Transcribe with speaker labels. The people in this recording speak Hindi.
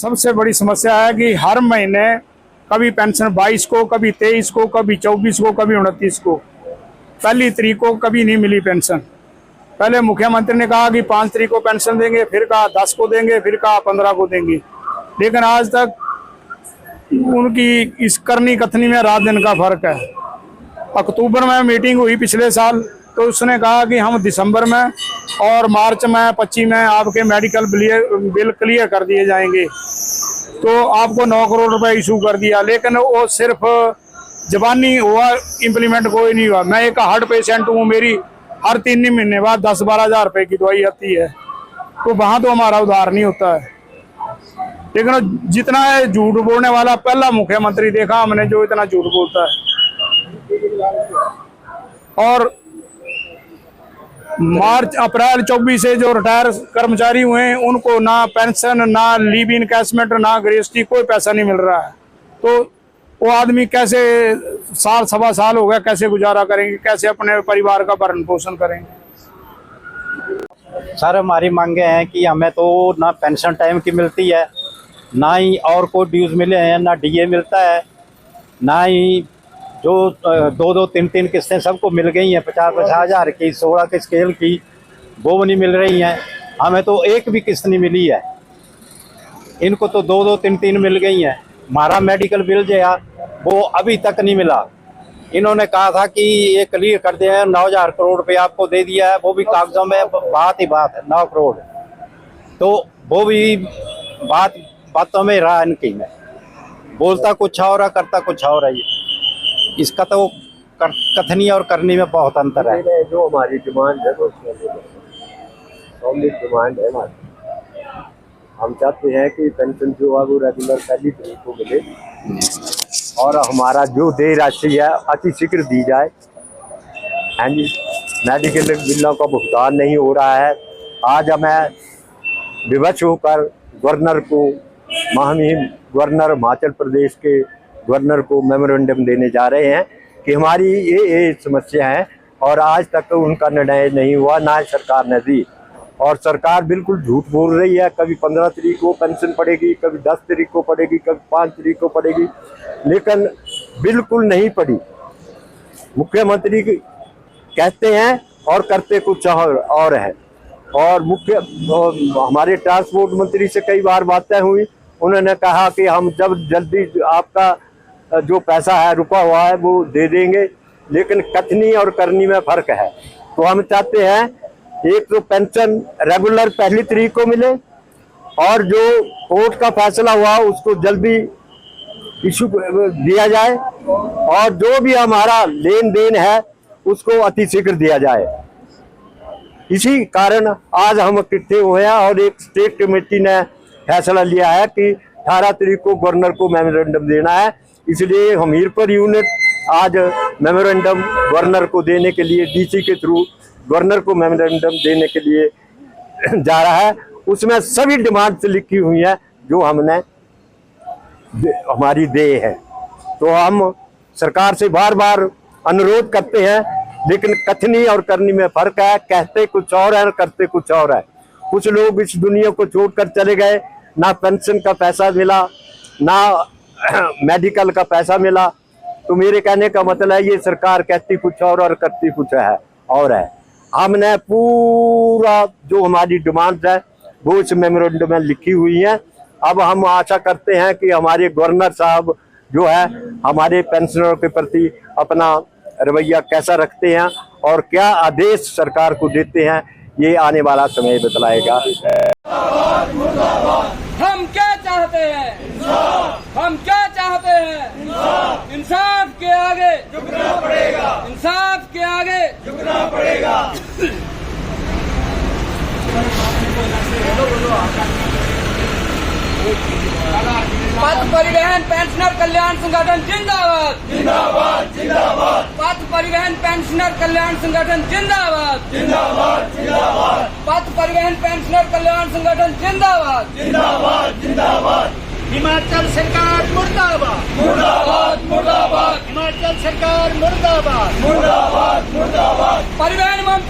Speaker 1: सबसे बड़ी समस्या है कि हर महीने कभी पेंशन 22 को, कभी 23 को, कभी 24 को, कभी 29 को, पहली तारीख को कभी नहीं मिली पेंशन। पहले मुख्यमंत्री ने कहा कि 5 तारीख को पेंशन देंगे, फिर कहा 10 को देंगे, फिर कहा 15 को देंगे, लेकिन आज तक उनकी इस करनी कथनी में रात दिन का फर्क है। अक्टूबर में मीटिंग हुई पिछले साल, तो उसने कहा कि हम दिसंबर में और मार्च में 25 में आपके मेडिकल बिल क्लियर कर दिए जाएंगे, तो आपको 9 करोड़ रुपए इशू कर दिया, लेकिन वो सिर्फ जबानी हुआ, इम्प्लीमेंट कोई नहीं हुआ। मैं एक हार्ट पेशेंट हूँ, मेरी हर 3 महीने बाद 10-12 हज़ार रुपए की दवाई आती है, तो वहाँ तो हमारा उधार नहीं होता है। लेकिन जितना है झूठ बोलने वाला पहला मुख्यमंत्री देखा हमने जो इतना झूठ बोलता है। और मार्च अप्रैल 24 से जो रिटायर कर्मचारी हुए हैं उनको ना पेंशन, ना लीव इनकैशमेंट, ना ग्रेजुटी, कोई पैसा नहीं मिल रहा है। तो वो आदमी कैसे साल सवा साल हो गया, कैसे गुजारा करेंगे, कैसे अपने परिवार का भरण पोषण करेंगे?
Speaker 2: सर हमारी मांगे हैं कि हमें तो ना पेंशन टाइम की मिलती है, ना ही और कोई ड्यूज मिले हैं, ना डीए मिलता है, ना ही जो 2-2, 3-3 किस्तें सबको मिल गई हैं, 50-50 हज़ार की, 16 के स्केल की, वो नहीं मिल रही हैं। हमें तो एक भी किस्त नहीं मिली है, इनको तो 2-2, 3-3 मिल गई हैं। हमारा मेडिकल बिल जो है वो अभी तक नहीं मिला। इन्होंने कहा था कि ये क्लियर कर दिया है, 9,000 करोड़ रुपये आपको दे दिया है, वो भी कागजों में बात ही बात है 9 करोड़, तो वो भी बातों में रहा इनकी में, बोलता कुछ और है, करता कुछ और है। इसका तो कथनी और करनी में बहुत अंतर है।
Speaker 3: जो हमारी डिमांड है वो डिमांड है हमारी, हम चाहते हैं कि पेंशन जो है वो रेगुलर पहली तारीख को मिले और हमारा जो देय राशि है अति शीघ्र दी जाए। हाँ जी, मेडिकल बिलों का भुगतान नहीं हो रहा है। आज हमें विवश होकर गवर्नर को, महामहिम गवर्नर हिमाचल प्रदेश के गवर्नर को मेमोरेंडम देने जा रहे हैं कि हमारी ये समस्या है, और आज तक उनका निर्णय नहीं हुआ, ना सरकार ने दी। और सरकार बिल्कुल झूठ बोल रही है, कभी 15 तारीख को पेंशन पड़ेगी, कभी 10 तारीख को पड़ेगी, कभी 5 तारीख को पड़ेगी, लेकिन बिल्कुल नहीं पड़ी। मुख्यमंत्री कहते हैं और करते कुछ और है। और हमारे ट्रांसपोर्ट मंत्री से कई बार बातें हुई, उन्होंने कहा कि हम जब जल्दी आपका जो पैसा है रुका हुआ है वो दे देंगे, लेकिन कथनी और करनी में फर्क है। तो हम चाहते हैं एक तो पेंशन रेगुलर पहली तारीख को मिले, और जो कोर्ट का फैसला हुआ उसको जल्दी इशू दिया जाए, और जो भी हमारा लेन देन है उसको अति शीघ्र दिया जाए। इसी कारण आज हम इकट्ठे हुए हैं और एक स्टेट कमेटी ने फैसला लिया है कि 18 तारीख को गवर्नर को मेमोरेंडम देना है। इसलिए हमीरपुर यूनिट आज मेमोरेंडम गवर्नर को देने के लिए, डीसी के थ्रू गवर्नर को मेमोरेंडम देने के लिए जा रहा है। उसमें सभी डिमांड्स लिखी हुई है जो हमने हमारी दे है। तो हम सरकार से बार बार अनुरोध करते हैं, लेकिन कथनी और करनी में फर्क है। कहते कुछ और है, करते कुछ और है। कुछ लोग इस दुनिया को छोड़कर चले गए, ना पेंशन का पैसा मिला, ना मेडिकल का पैसा मिला। तो मेरे कहने का मतलब है ये सरकार कहती कुछ और करती कुछ है और है। हमने पूरा जो हमारी डिमांड है वो इस मेमोरेंडम में लिखी हुई है। अब हम आशा करते हैं कि हमारे गवर्नर साहब जो है हमारे पेंशनरों के प्रति अपना रवैया कैसा रखते हैं और क्या आदेश सरकार को देते हैं, ये आने वाला समय बतलाएगा।
Speaker 4: हम क्या चाहते हैं? हम क्या चाहते हैं? इंसाफ के आगे झुकना पड़ेगा। इंसाफ के आगे झुकना पड़ेगा। पथ परिवहन पेंशनर कल्याण संगठन जिंदाबाद जिंदाबाद जिंदाबाद। पथ परिवहन पेंशनर कल्याण संगठन जिंदाबाद जिंदाबाद जिंदाबाद। पथ परिवहन पेंशनर कल्याण संगठन जिंदाबाद जिंदाबाद जिंदाबाद। हिमाचल सरकार मुर्दाबाद मुर्दाबाद मुर्दाबाद। हिमाचल सरकार मुर्दाबाद मुर्दाबाद मुर्दाबाद। परिवहन मंत्री